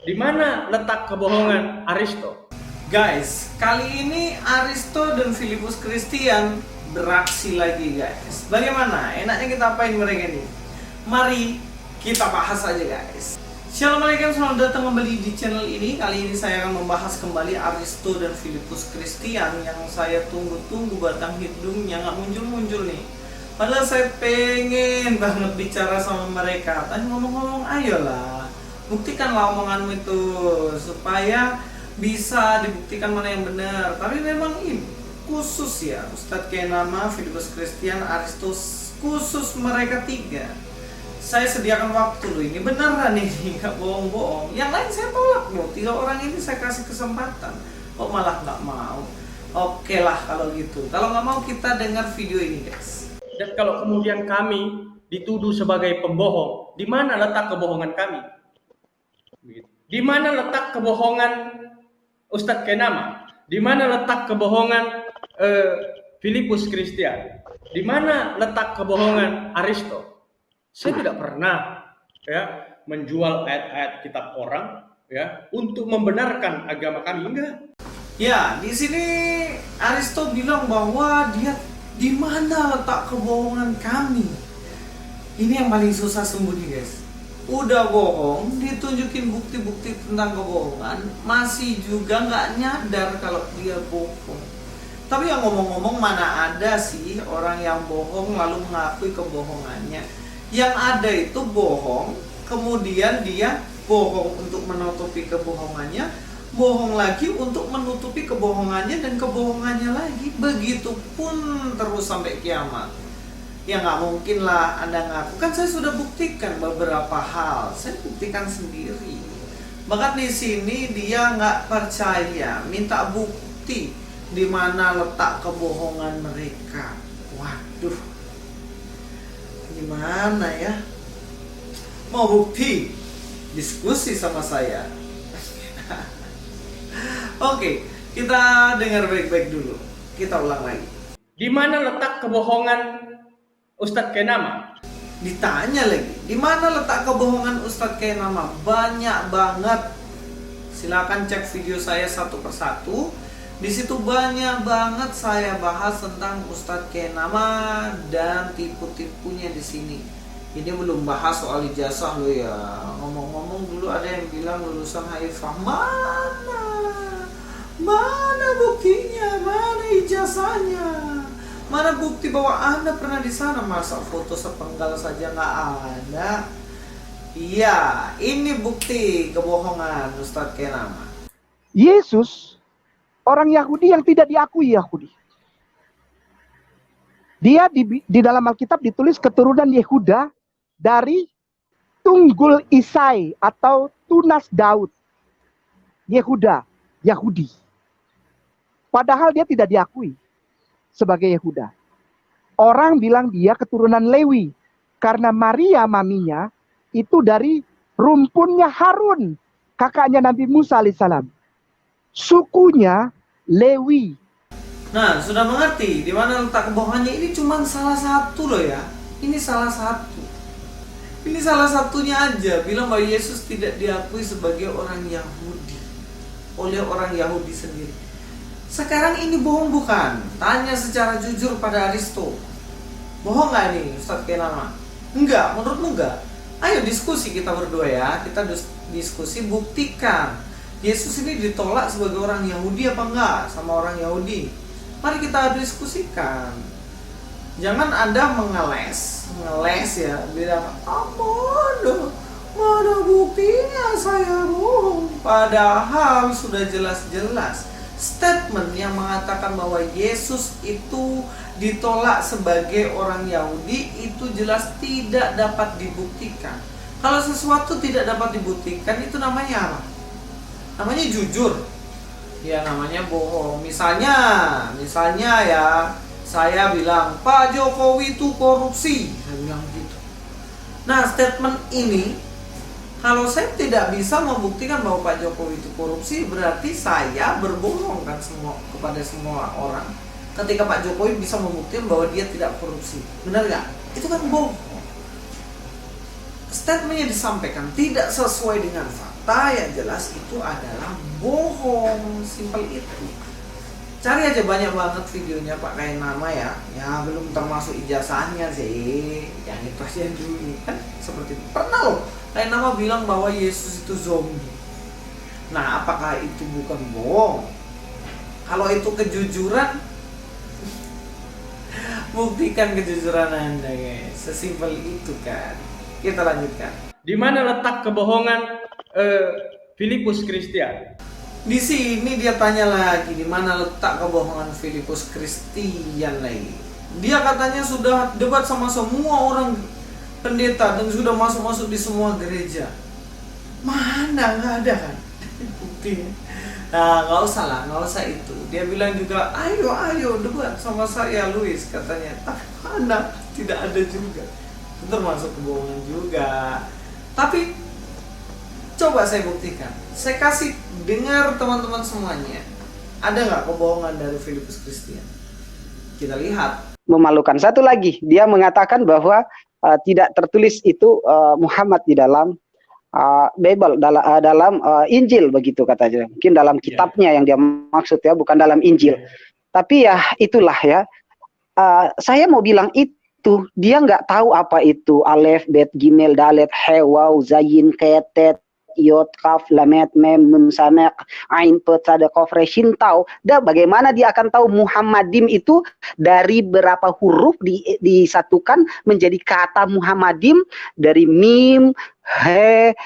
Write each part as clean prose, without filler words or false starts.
Di mana letak kebohongan Aristo? Guys, kali ini Aristo dan Filipus Christian beraksi lagi guys. Bagaimana? Enaknya kita apain mereka ini? Mari kita bahas aja guys. Assalamualaikum, selamat datang kembali di channel ini. Kali ini saya akan membahas kembali Aristo dan Filipus Christian yang saya tunggu-tunggu batang hidungnya nggak muncul-muncul nih. Padahal saya pengen banget bicara sama mereka. Tadi ngomong-ngomong, ayolah, buktikanlah omonganmu itu supaya bisa dibuktikan mana yang benar. Tapi memang ini khusus ya, Ustadz Kenama, Filipus Christian, Aristo, khusus mereka tiga. Saya sediakan waktu loh, ini beneran ini, nggak bohong-bohong. Yang lain saya tolak loh, tiga orang ini saya kasih kesempatan. Kok malah nggak mau? Oke lah kalau gitu. Kalau nggak mau kita dengar video ini guys. Dan kalau kemudian kami dituduh sebagai pembohong, di mana letak kebohongan kami? Di mana letak kebohongan Ustadz Kenama? Di mana letak kebohongan Filipus Christian? Di mana letak kebohongan Aristo? Saya tidak pernah ya menjual ayat-ayat kitab orang ya untuk membenarkan agama kami, enggak. Ya, di sini Aristo bilang bahwa dia di mana letak kebohongan kami. Ini yang paling susah sembunyi guys. Udah bohong, ditunjukin bukti-bukti tentang kebohongan, masih juga nggak nyadar kalau dia bohong. Tapi yang ngomong-ngomong, mana ada sih orang yang bohong lalu mengakui kebohongannya. Yang ada itu bohong, kemudian dia bohong untuk menutupi kebohongannya, bohong lagi untuk menutupi kebohongannya dan kebohongannya lagi. Begitupun terus sampai kiamat. Ya nggak mungkin lah Anda ngaku. Kan saya sudah buktikan beberapa hal. Saya buktikan sendiri. Bahkan di sini dia nggak percaya, minta bukti di mana letak kebohongan mereka. Waduh, gimana ya? Mau bukti? Diskusi sama saya. Oke, kita dengar baik-baik dulu. Kita ulang lagi. Di mana letak kebohongan Ustadz Kenama? Ditanya lagi, di mana letak kebohongan Ustadz Kenama? Banyak banget. Silakan cek video saya satu persatu. Di situ banyak banget saya bahas tentang Ustadz Kenama dan tipu-tipunya di sini. Ini belum bahas soal ijazah lo ya. Ngomong-ngomong, dulu ada yang bilang lulusan Haifah. Mana buktinya? Mana ijazahnya? Mana bukti bahwa Anda pernah di sana? Masa foto sepenggal saja nggak ada? Iya, ini bukti kebohongan Ustadz Kenama. Yesus orang Yahudi yang tidak diakui Yahudi. Dia di dalam Alkitab ditulis keturunan Yehuda dari tunggul Isai atau tunas Daud. Yehuda, Yahudi. Padahal dia tidak diakui sebagai Yehuda. Orang bilang dia keturunan Lewi karena Maria maminya itu dari rumpunnya Harun, kakaknya Nabi Musa alaihissalam. Sukunya Lewi. Nah, sudah mengerti di mana letak kebohongannya. Ini cuma salah satu loh ya. Ini salah satu. Ini salah satunya aja. Bilang bahwa Yesus tidak diakui sebagai orang Yahudi oleh orang Yahudi sendiri. Sekarang ini bohong bukan? Tanya secara jujur pada Aristo. Bohong nggak nih Ustadz Kenama? Enggak, menurutmu enggak? Ayo diskusi kita berdua ya. Kita diskusi, buktikan Yesus ini ditolak sebagai orang Yahudi apa enggak sama orang Yahudi. Mari kita diskusikan. Jangan Anda ngeles ya, bilang mana buktinya saya bohong. Padahal sudah jelas-jelas statement yang mengatakan bahwa Yesus itu ditolak sebagai orang Yahudi itu jelas tidak dapat dibuktikan. Kalau sesuatu tidak dapat dibuktikan itu namanya apa? Namanya jujur. Ya namanya bohong. Misalnya ya, saya bilang Pak Jokowi itu korupsi. Saya bilang gitu. Nah, statement ini kalau saya tidak bisa membuktikan bahwa Pak Jokowi itu korupsi, berarti saya berbohong kan kepada semua orang. Ketika Pak Jokowi bisa membuktikan bahwa dia tidak korupsi. Benar nggak? Itu kan bohong. Statementnya disampaikan tidak sesuai dengan fakta. fakta yang jelas itu adalah bohong, simpel itu. Cari aja banyak banget videonya Pak Kain Nama ya belum termasuk ijazahnya sih, yang itu aja dulu kan seperti itu. Pernah loh Kain Nama bilang bahwa Yesus itu zombie. Nah, apakah itu bukan bohong? Kalau itu kejujuran, buktikan kejujuran Anda guys, sesimpel itu kan. Kita lanjutkan. Di mana letak kebohongan Filipus Kristian? Di sini dia tanya lagi, di mana letak kebohongan Filipus Kristian lagi. Dia katanya sudah debat sama semua orang pendeta dan sudah masuk di semua gereja. Mana, nggak ada kan buktinya. Nah, nggak usah itu. Dia bilang juga, ayo debat sama saya Luis katanya. Tapi mana, tidak ada juga. Itu termasuk kebohongan juga. Tapi coba saya buktikan. Saya kasih dengar teman-teman semuanya. Ada nggak kebohongan dari Filipus Kristian? Kita lihat. Memalukan. Satu lagi, dia mengatakan bahwa tidak tertulis itu Muhammad di dalam Bible, dalam Injil begitu katanya. Mungkin dalam kitabnya yang dia maksud ya, bukan dalam Injil. Tapi ya itulah ya. Saya mau bilang itu dia nggak tahu apa itu alef, bet, gimel, dalet, he, waw, zayin, ketet, yod, kaf, lamet, mem, nun, samek, ain, pet, sada, kof, re, shin, tau. Dan bagaimana dia akan tahu Muhammadim itu dari berapa huruf disatukan menjadi kata Muhammadim, dari mim, he,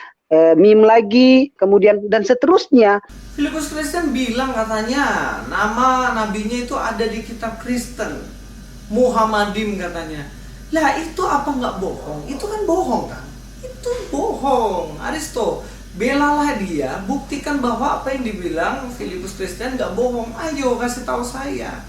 mim lagi, kemudian dan seterusnya. Filipus Kristian bilang katanya nama nabinya itu ada di kitab Kristen, Muhammadim katanya. Lah itu apa nggak bohong? Itu kan bohong kan? Itu bohong. Aristo, belalah dia, buktikan bahwa apa yang dibilang Filipus Kristian nggak bohong. Ayo kasih tahu saya.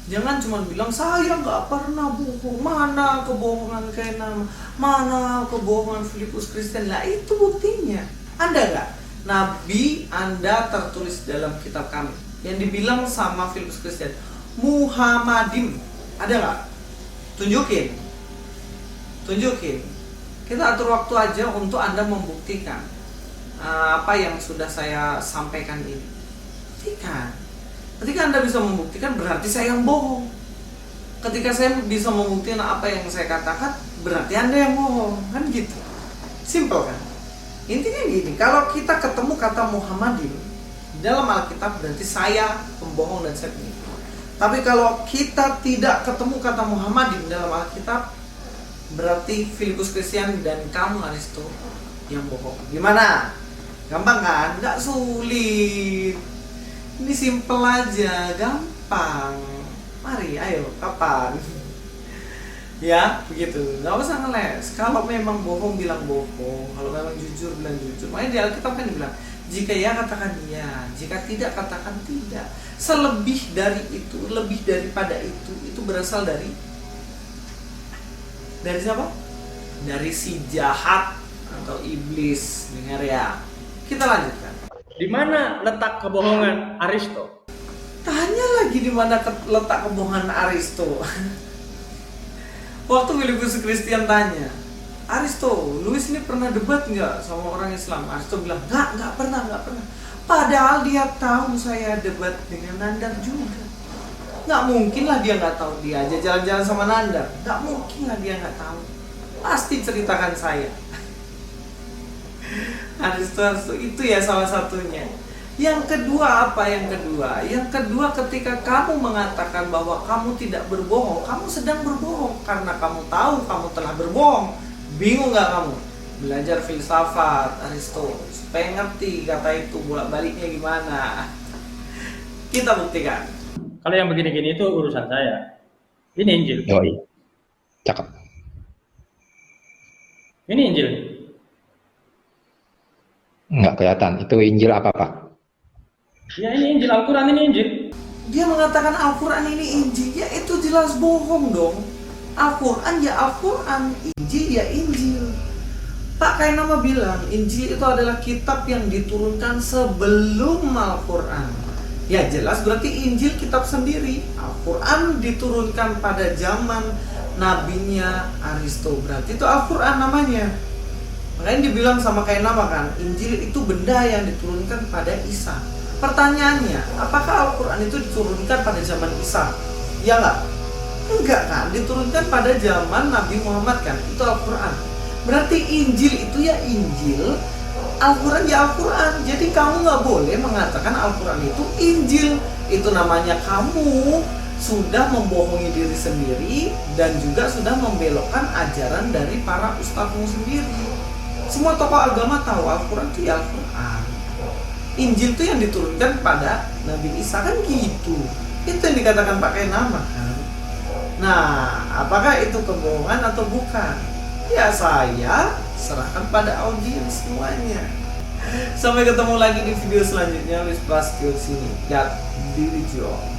Jangan cuma bilang saya nggak pernah bohong. Mana kebohongan Kain Nama? Mana kebohongan Filipus Kristian? Lah itu buktinya. Anda nggak? Nabi Anda tertulis dalam kitab kami. Yang dibilang sama Filipus Kristian, Muhammadim. Ada nggak? Tunjukin. Kita atur waktu aja untuk Anda membuktikan apa yang sudah saya sampaikan ini. Buktikan. Ketika Anda bisa membuktikan, berarti saya yang bohong. Ketika saya bisa membuktikan apa yang saya katakan, berarti Anda yang bohong. Kan gitu. Simple kan? Intinya gini, kalau kita ketemu kata Muhammadim dalam Alkitab, berarti saya pembohong dan saya penipu. Tapi kalau kita tidak ketemu kata Muhammadim dalam Alkitab, berarti Filipus Kristian dan kamu Aristo yang bohong. Gimana? Gampang kan? Nggak sulit. Ini simple aja, gampang. Mari, ayo, kapan? Ya, begitu. Nggak usah ngeles. Kalau memang bohong, bilang bohong. Kalau memang jujur, bilang jujur. Makanya di Alkitab kan dibilang, jika ya katakan ya, jika tidak katakan tidak. Selebih dari itu, lebih daripada itu berasal dari siapa? Dari si jahat atau iblis. Dengar ya. Kita lanjutkan. Di mana letak kebohongan Aristo? Tanya lagi di mana letak kebohongan Aristo. Waktu Filipus Kristian tanya, Aristo, Luis ini pernah debat nggak sama orang Islam? Aristo bilang, nggak pernah. Padahal dia tahu saya debat dengan Nandar juga. Nggak mungkin lah dia nggak tahu. Dia aja jalan-jalan sama Nandar. Nggak mungkin lah dia nggak tahu. Pasti ceritakan saya. Aristo itu ya salah satunya. Yang kedua apa? Yang kedua ketika kamu mengatakan bahwa kamu tidak berbohong, kamu sedang berbohong karena kamu tahu kamu telah berbohong. Bingung nggak kamu? Belajar filsafat Aristo supaya ngerti kata itu bolak-baliknya gimana. Kita buktikan. Kalau yang begini-gini itu urusan saya. Ini Injil. Yoi. Cakep. Ini Injil. Nggak kelihatan. Itu Injil apa, Pak? Ya ini Injil, Al-Quran ini Injil. Dia mengatakan Al-Quran ini Injil, ya itu jelas bohong dong. Al-Quran ya Al-Quran, Injil ya Injil. Pak Kain Nama bilang Injil itu adalah kitab yang diturunkan sebelum Al-Quran. Ya jelas berarti Injil kitab sendiri. Al-Quran diturunkan pada zaman nabinya Aristo. Berarti itu Al-Quran namanya. Makanya dibilang sama Kainama kan, Injil itu benda yang diturunkan pada Isa. Pertanyaannya, apakah Al-Quran itu diturunkan pada zaman Isa? Ya nggak? Enggak kan, diturunkan pada zaman Nabi Muhammad kan, itu Al-Quran. Berarti Injil itu ya Injil, Al-Quran ya Al-Quran. Jadi kamu nggak boleh mengatakan Al-Quran itu Injil. Itu namanya kamu sudah membohongi diri sendiri dan juga sudah membelokkan ajaran dari para ustadzmu sendiri. Semua tokoh agama tahu Al-Quran itu ya Al-Quran. Injil itu yang diturunkan pada Nabi Isa kan gitu. Itu yang dikatakan pakai nama kan. Nah, apakah itu kebohongan atau bukan? Ya saya serahkan pada audiens semuanya. Sampai ketemu lagi di video selanjutnya. Wis Bastio sini. Gat diri Jo.